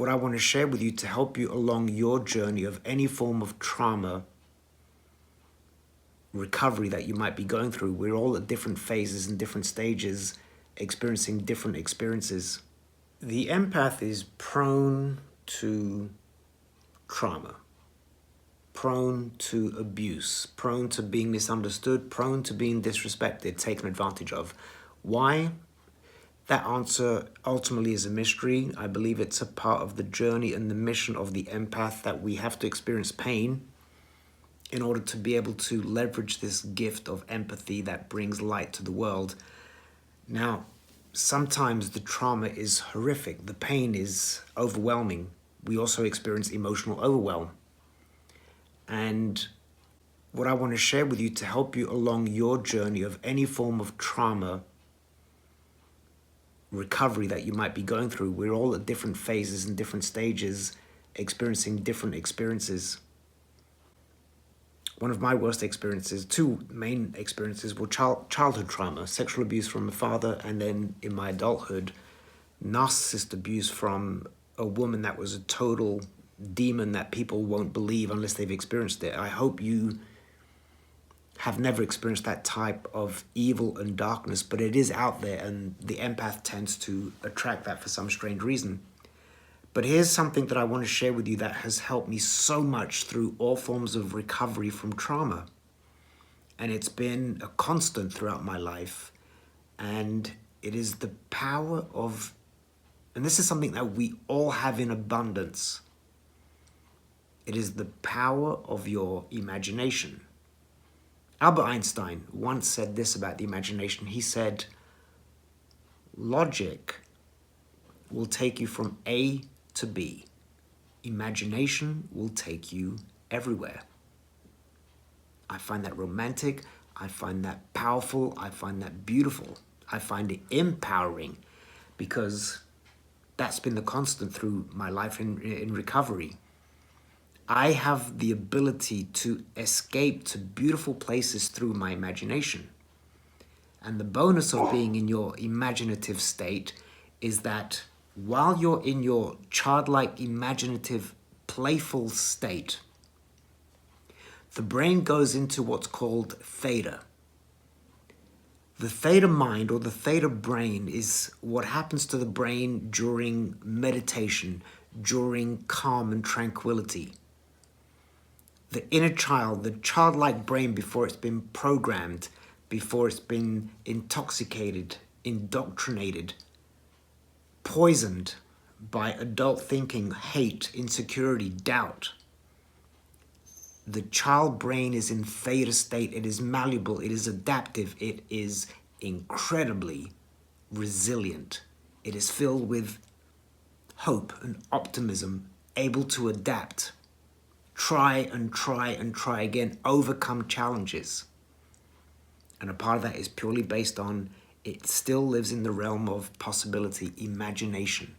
what I want to share with you to help you along your journey of any form of trauma recovery that you might be going through. We're all at different phases and different stages, experiencing different experiences. The empath is prone to trauma, prone to abuse, prone to being misunderstood, prone to being disrespected, taken advantage of. Why? That answer ultimately is a mystery. I believe it's a part of the journey and the mission of the empath that we have to experience pain in order to be able to leverage this gift of empathy that brings light to the world. Now, sometimes the trauma is horrific. The pain is overwhelming. We also experience emotional overwhelm. And what I want to share with you to help you along your journey of any form of trauma recovery that you might be going through. We're all at different phases and different stages, experiencing different experiences. One of my worst experiences, two main experiences, were childhood trauma, sexual abuse from a father, and then in my adulthood, narcissist abuse from a woman that was a total demon that people won't believe unless they've experienced it. I hope you have never experienced that type of evil and darkness, but it is out there, and the empath tends to attract that for some strange reason. But here's something that I want to share with you that has helped me so much through all forms of recovery from trauma. And it's been a constant throughout my life. And it is the power of, and this is something that we all have in abundance. It is the power of your imagination. Albert Einstein once said this about the imagination. He said, logic will take you from A to B. Imagination will take you everywhere. I find that romantic. I find that powerful. I find that beautiful. I find it empowering because that's been the constant through my life in recovery. I have the ability to escape to beautiful places through my imagination. And the bonus of being in your imaginative state is that while you're in your childlike, imaginative, playful state, the brain goes into what's called theta. The theta mind or the theta brain is what happens to the brain during meditation, during calm and tranquility. The inner child, the childlike brain before it's been programmed, before it's been intoxicated, indoctrinated, poisoned by adult thinking, hate, insecurity, doubt. The child brain is in theta state. It is malleable. It is adaptive. It is incredibly resilient. It is filled with hope and optimism, able to adapt. Try and try and try again, overcome challenges. And a part of that is purely based on it still lives in the realm of possibility, imagination.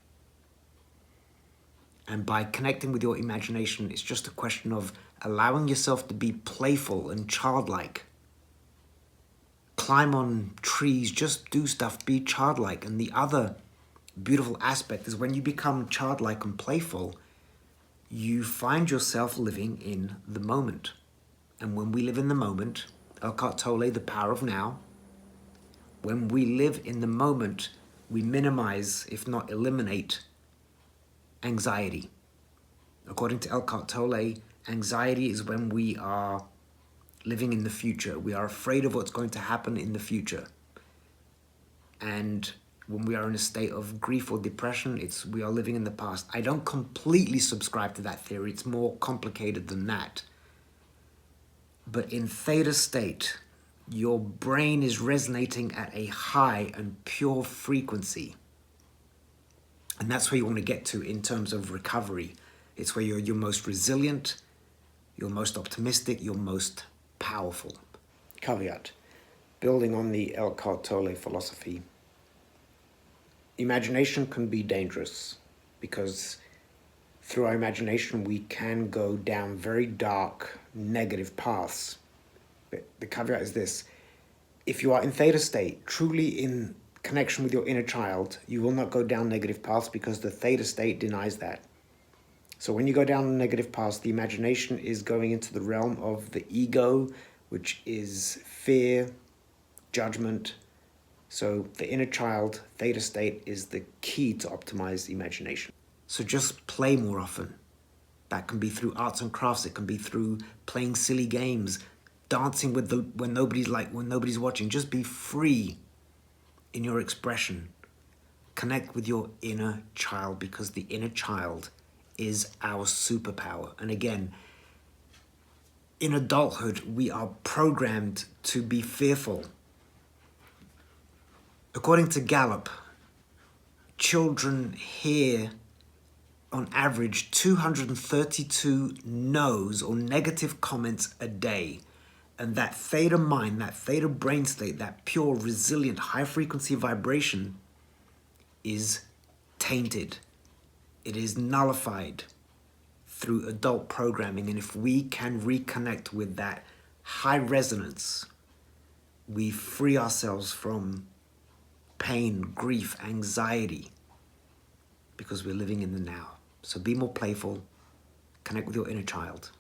And by connecting with your imagination, it's just a question of allowing yourself to be playful and childlike. Climb on trees, just do stuff, be childlike. And the other beautiful aspect is when you become childlike and playful, you find yourself living in the moment. And when we live in the moment, Eckhart Tolle, the power of now, when we live in the moment, we minimize, if not eliminate, anxiety. According to Eckhart Tolle, anxiety is when we are living in the future. We are afraid of what's going to happen in the future. And when we are in a state of grief or depression, we are living in the past. I don't completely subscribe to that theory. It's more complicated than that. But in theta state, your brain is resonating at a high and pure frequency. And that's where you want to get to in terms of recovery. It's where you're most resilient, you're most optimistic, you're most powerful. Caveat, building on the Eckhart Tolle philosophy. Imagination can be dangerous because through our imagination we can go down very dark, negative paths. But the caveat is this: if you are in theta state, truly in connection with your inner child, you will not go down negative paths because the theta state denies that. So when you go down a negative path, the imagination is going into the realm of the ego, which is fear, judgment. So the inner child, theta state, is the key to optimize imagination. So just play more often. That can be through arts and crafts. It can be through playing silly games, dancing with when nobody's watching. Just be free in your expression. Connect with your inner child, because the inner child is our superpower. And again, in adulthood, we are programmed to be fearful. According to Gallup, children hear on average 232 no's or negative comments a day. And that theta mind, that theta brain state, that pure, resilient, high frequency vibration is tainted. It is nullified through adult programming. And if we can reconnect with that high resonance, we free ourselves from pain, grief, anxiety, because we're living in the now. So be more playful, connect with your inner child.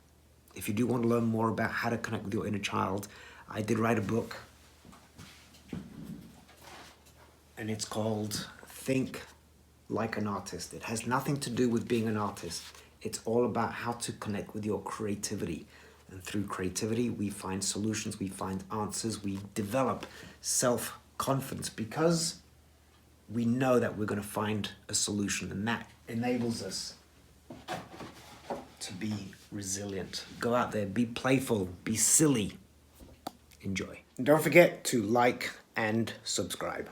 If you do want to learn more about how to connect with your inner child, I did write a book, and it's called Think Like an Artist. It has nothing to do with being an artist. It's all about how to connect with your creativity. And through creativity, we find solutions, we find answers, we develop self-confidence, because we know that we're going to find a solution, and that enables us to be resilient. Go out there, be playful, be silly. Enjoy. And don't forget to like and subscribe.